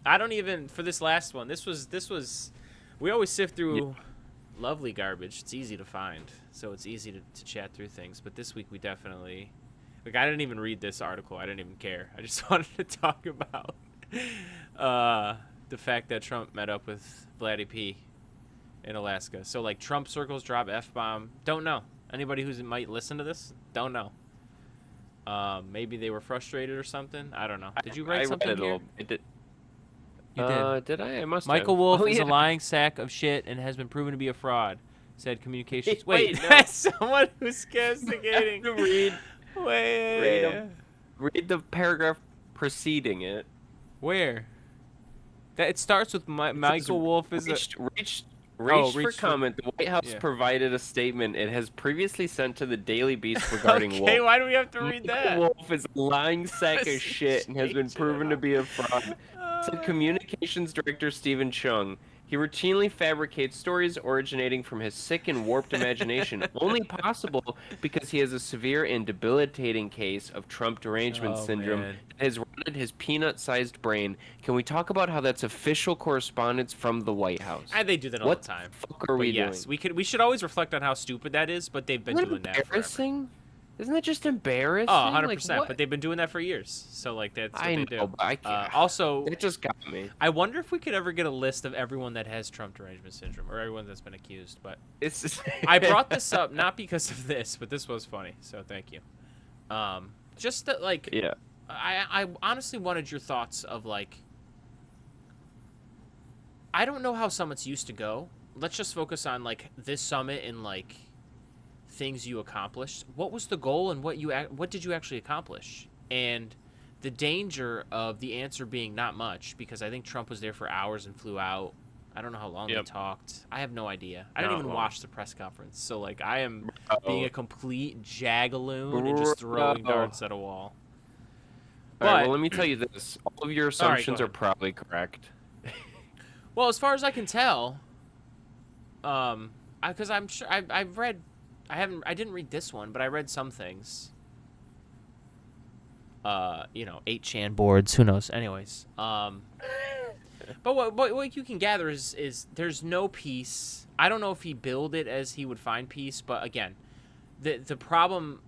I don't even for this last one. This was. We always sift through lovely garbage. It's easy to find, so it's easy to chat through things. But this week we definitely. Like, I didn't even read this article. I didn't even care. I just wanted to talk about the fact that Trump met up with Vladdy P in Alaska. So, like, Trump circles drop F-bomb. Don't know. Anybody who might listen to this, don't know. Maybe they were frustrated or something. I don't know. Did you write something here? It did. You did. Did I? I must Michael have. Wolff Oh, is yeah. a lying sack of shit and has been proven to be a fraud, said communications. Wait, Wait, no. that's someone who's castigating. You have to read Wait. read the paragraph preceding it. Where? That it starts with Michael Wolff is reached reached for comment. The White House yeah. provided a statement it has previously sent to the Daily Beast regarding Wolf. Okay, why do we have to read that? Wolf is a lying sack of shit and has been proven to be a fraud, said Communications Director Stephen Chung. He routinely fabricates stories originating from his sick and warped imagination, only possible because he has a severe and debilitating case of Trump derangement syndrome that has rotted his peanut-sized brain. Can we talk about how that's official correspondence from the White House? They do that all the time. What the fuck are we doing? Yes, we should always reflect on how stupid that is, but they've been doing that forever. Isn't that just embarrassing? Oh, 100%. But they've been doing that for years. So, like, that's what they do. But I can't. Also, it just got me. I wonder if we could ever get a list of everyone that has Trump derangement syndrome or everyone that's been accused. But I brought this up not because of this, but this was funny. So, thank you. Just that, like, yeah. I honestly wanted your thoughts of, like, I don't know how summits used to go. Let's just focus on, like, this summit and, like, things you accomplished. What was the goal and what did you actually accomplish? And the danger of the answer being not much, because I think Trump was there for hours and flew out. I don't know how long they talked. I have no idea. I didn't even watch the press conference. So, like, I am being a complete jagaloon and just throwing darts at a wall. All right, well, let me tell you this. All of your assumptions are probably correct. Well, as far as I can tell, because I'm sure I've read. I didn't read this one, but I read some things. 8chan boards, who knows? Anyways, but what you can gather is there's no peace. I don't know if he billed it as he would find peace, but again, the problem,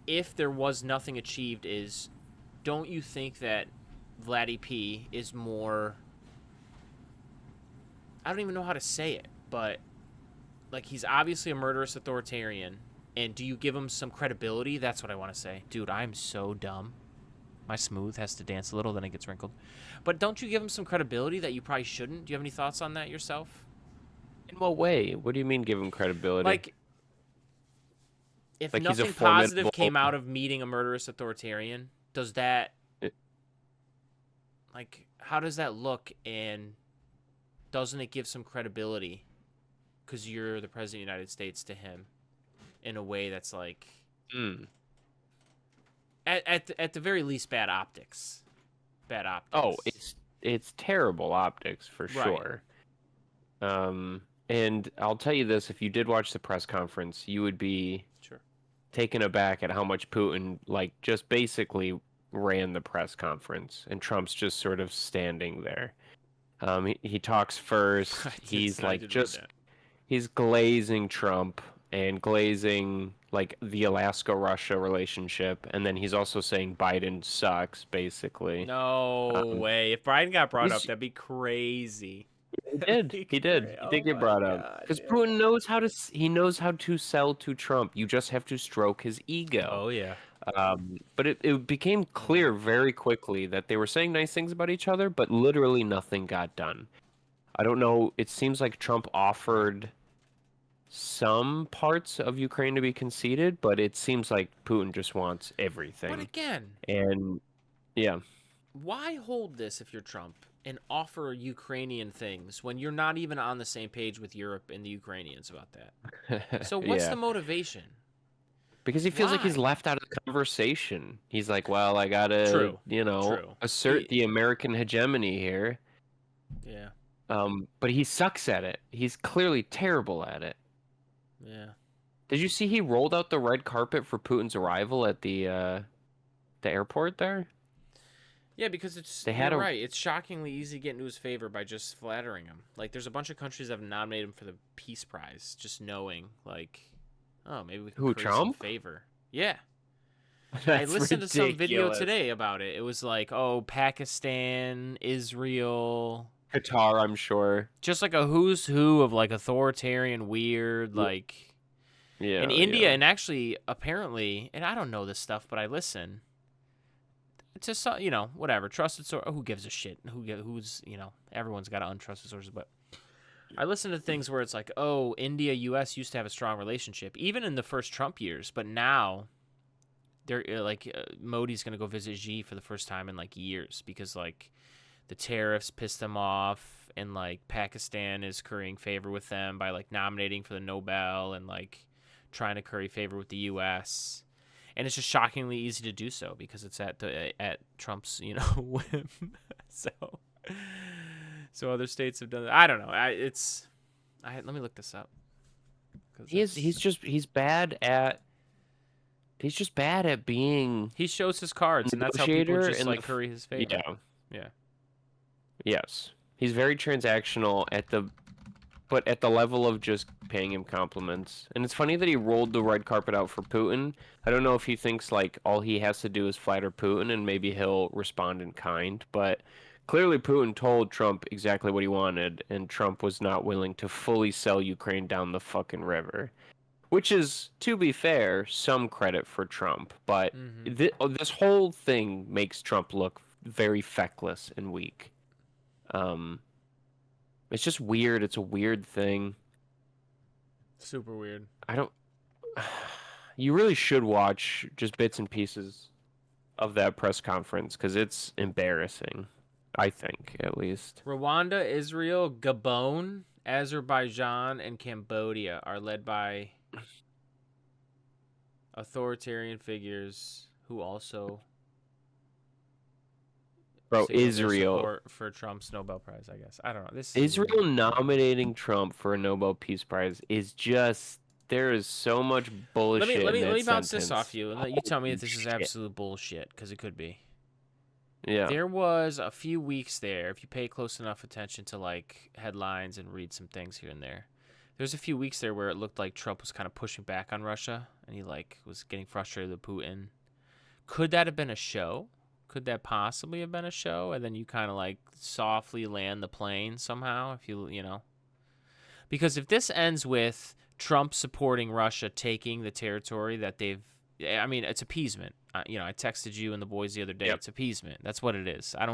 if there was nothing achieved, is don't you think that Vladdy P is more? I don't even know how to say it, but. Like, he's obviously a murderous authoritarian, and do you give him some credibility? That's what I want to say. Dude, I'm so dumb. My smooth has to dance a little, then it gets wrinkled. But don't you give him some credibility that you probably shouldn't? Do you have any thoughts on that yourself? In what way? What do you mean give him credibility? Like, if nothing positive came out of meeting a murderous authoritarian, does that... Like, how does that look, and doesn't it give some credibility? Because you're the president of the United States to him in a way that's like at the very least bad optics. Oh, it's terrible optics for sure. And I'll tell you this, if you did watch the press conference, you would be taken aback at how much Putin just basically ran the press conference and Trump's just sort of standing there. He talks first. He's he's glazing Trump and glazing the Alaska-Russia relationship, and then he's also saying Biden sucks, basically. No way. If Biden got brought up, that'd be crazy. He did. He did get brought up because Putin knows how to sell to Trump. You just have to stroke his ego. Oh yeah. But it became clear very quickly that they were saying nice things about each other, but literally nothing got done. I don't know. It seems like Trump offered some parts of Ukraine to be conceded, but it seems like Putin just wants everything. But again, and yeah, why hold this if you're Trump and offer Ukrainian things when you're not even on the same page with Europe and the Ukrainians about that? So what's the motivation? Because he feels like he's left out of the conversation. He's like, well, I gotta, assert the American hegemony here. Yeah. But he sucks at it. He's clearly terrible at it. Yeah. Did you see he rolled out the red carpet for Putin's arrival at the airport there? Yeah, because it's They had you're a right. It's shockingly easy to get into his favor by just flattering him. Like, there's a bunch of countries that have nominated him for the Peace Prize, just knowing, like, oh, maybe we can who curry some Trump? favor. Yeah. I That's listened to some video ridiculous. today about it. It was like, oh, Pakistan, Israel, Qatar, I'm sure. just like a who's who of like authoritarian, weird, like, and Yeah, India, yeah. and actually, apparently, and I don't know this stuff, but I listen to whatever trusted source. Who gives a shit? Who's everyone's got untrusted sources, but I listen to things where it's like, oh, India, U.S. used to have a strong relationship, even in the first Trump years, but now they're Modi's gonna go visit Xi for the first time in like years because like the tariffs pissed them off, and like Pakistan is currying favor with them by like nominating for the Nobel and like trying to curry favor with the U.S. And it's just shockingly easy to do so because it's at Trump's whim. So other states have done that. I don't know. Let me look this up. He's just bad at being He shows his cards, and that's how people negotiator just and like curry his favor. Yeah. Yes. He's very transactional but at the level of just paying him compliments. And it's funny that he rolled the red carpet out for Putin. I don't know if he thinks like all he has to do is flatter Putin and maybe he'll respond in kind, but clearly Putin told Trump exactly what he wanted, and Trump was not willing to fully sell Ukraine down the fucking river. Which is, to be fair, some credit for Trump, but this whole thing makes Trump look very feckless and weak. It's just weird. It's a weird thing. Super weird. You really should watch just bits and pieces of that press conference because it's embarrassing. I think, at least. Rwanda, Israel, Gabon, Azerbaijan, and Cambodia are led by authoritarian figures who also Bro, signaled their Israel. support for Trump's Nobel Prize, I guess. I don't know. Israel nominating Trump for a Nobel Peace Prize is just, there is so much bullshit. Let me in that bounce sentence. this off you and let you tell me if this is absolute bullshit, because it could be. Yeah. There was a few weeks there, if you pay close enough attention to like headlines and read some things here and there. There's a few weeks there where it looked like Trump was kind of pushing back on Russia, and he like was getting frustrated with Putin. Could that have been a show? Could that possibly have been a show? And then you kind of like softly land the plane somehow, if you know. Because if this ends with Trump supporting Russia taking the territory that I mean, it's appeasement. I texted you and the boys the other day. Yep. It's appeasement. That's what it is. I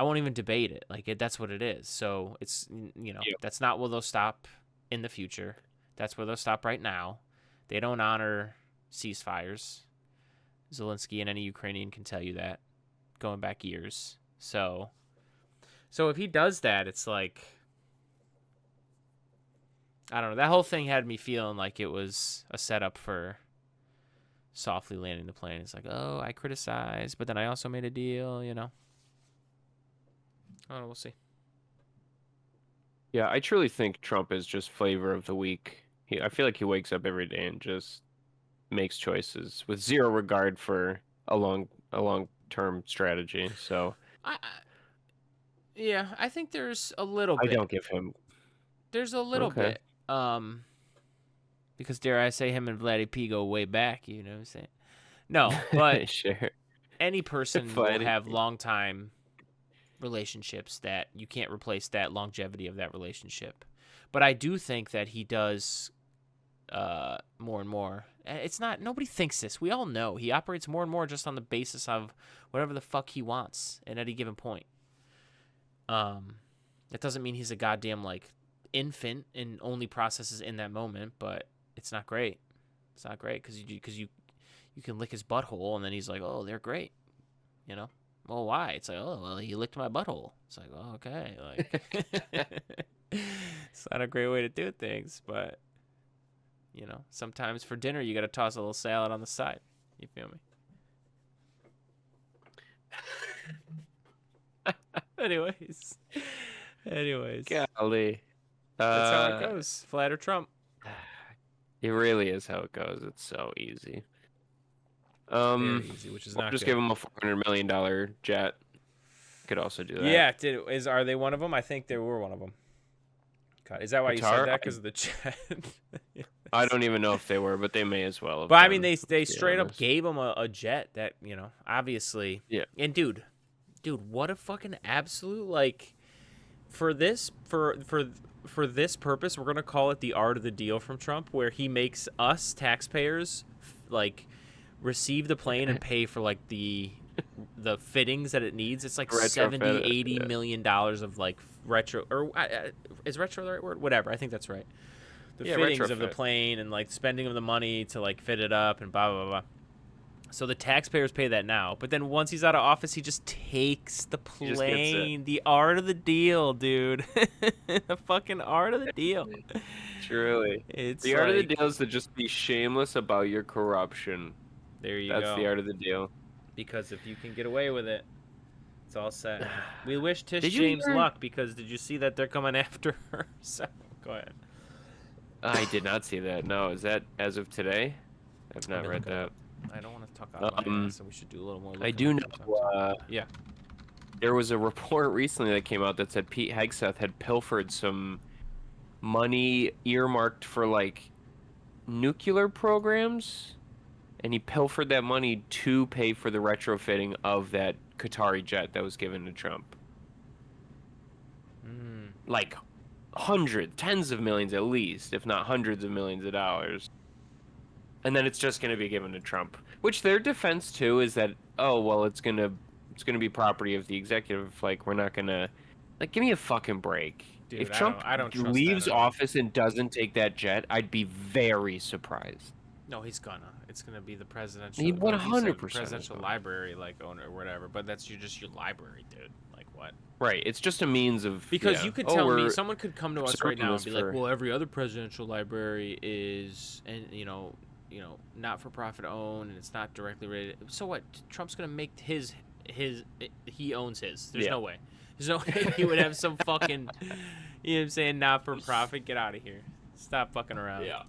won't even debate it. Like that's what it is. So it's, yep. That's not where they'll stop in the future. That's where they'll stop right now. They don't honor ceasefires. Zelensky and any Ukrainian can tell you that, going back years. So if he does that, it's like, I don't know. That whole thing had me feeling like it was a setup for softly landing the plane. It's like, oh, I criticized, but then I also made a deal, I don't know. We'll see. Yeah, I truly think Trump is just flavor of the week. I feel like he wakes up every day and just makes choices with zero regard for a long-term strategy. So, I think there's a little bit. I don't give him. There's a little bit. Because dare I say, him and Vladdy P go way back. You know what I'm saying? No, but sure. Any person will have long-time relationships that you can't replace that longevity of that relationship. But I do think that he does more and more. It's not, nobody thinks this. We all know he operates more and more just on the basis of whatever the fuck he wants at any given point. That doesn't mean he's a goddamn like infant and only processes in that moment, but it's not great. It's not great because you can lick his butthole and then he's like, oh, they're great, Well, why? It's like, oh, well, he licked my butthole. It's like, oh, okay, like it's not a great way to do things, but sometimes for dinner you got to toss a little salad on the side. You feel me? Anyways, golly, that's how it goes. Flatter Trump. It really is how it goes. It's so easy. Very easy, which is not just good. give him a $400 million jet. Could also do that. Yeah, are they one of them? I think they were one of them. God, is that why you said that? Because of the jet? Yeah. I don't even know if they were, but they may as well have But been, I mean, they straight up gave him a jet that, obviously. Yeah. And dude, what a fucking absolute, like, for this purpose, we're gonna call it the art of the deal from Trump, where he makes us taxpayers like receive the plane and pay for like the fittings that it needs. It's like $70-80 million of like retro, or is retro the right word? Whatever, I think that's right. The fittings of the plane and like spending of the money to like fit it up and blah blah blah. So the taxpayers pay that now, but then once he's out of office, he just takes the plane. The art of the deal, dude. The fucking art of the deal. Truly. It's the art of the deal is to just be shameless about your corruption. There you go. That's the art of the deal. Because if you can get away with it, it's all set. We wish Tish James luck, because did you see that they're coming after her? So go ahead. I did not see that. No, is that as of today? I've not read that. I don't want to talk about it, so we should do a little more. I do know. Yeah. There was a report recently that came out that said Pete Hegseth had pilfered some money earmarked for like nuclear programs, and he pilfered that money to pay for the retrofitting of that Qatari jet that was given to Trump. Like tens of millions at least, if not hundreds of millions of dollars. And then it's just going to be given to Trump, which their defense too is that, oh well, it's going to be property of the executive. Like, we're not going to, like, give me a fucking break. Dude, if Trump leaves office and doesn't take that jet, I'd be very surprised. No, he's gonna. It's gonna be the presidential. He 100% presidential library, like, owner or whatever. But that's just your library, dude. Like, what? Right. It's just a means of. Because you could tell me, someone could come to us right now and be like, well, every other presidential library is, and not for profit owned, and it's not directly rated. So what? Trump's gonna make his. He owns his. There's no way. There's no way he would have some fucking. You know what I'm saying? Not for profit. Get out of here. Stop fucking around. Yeah.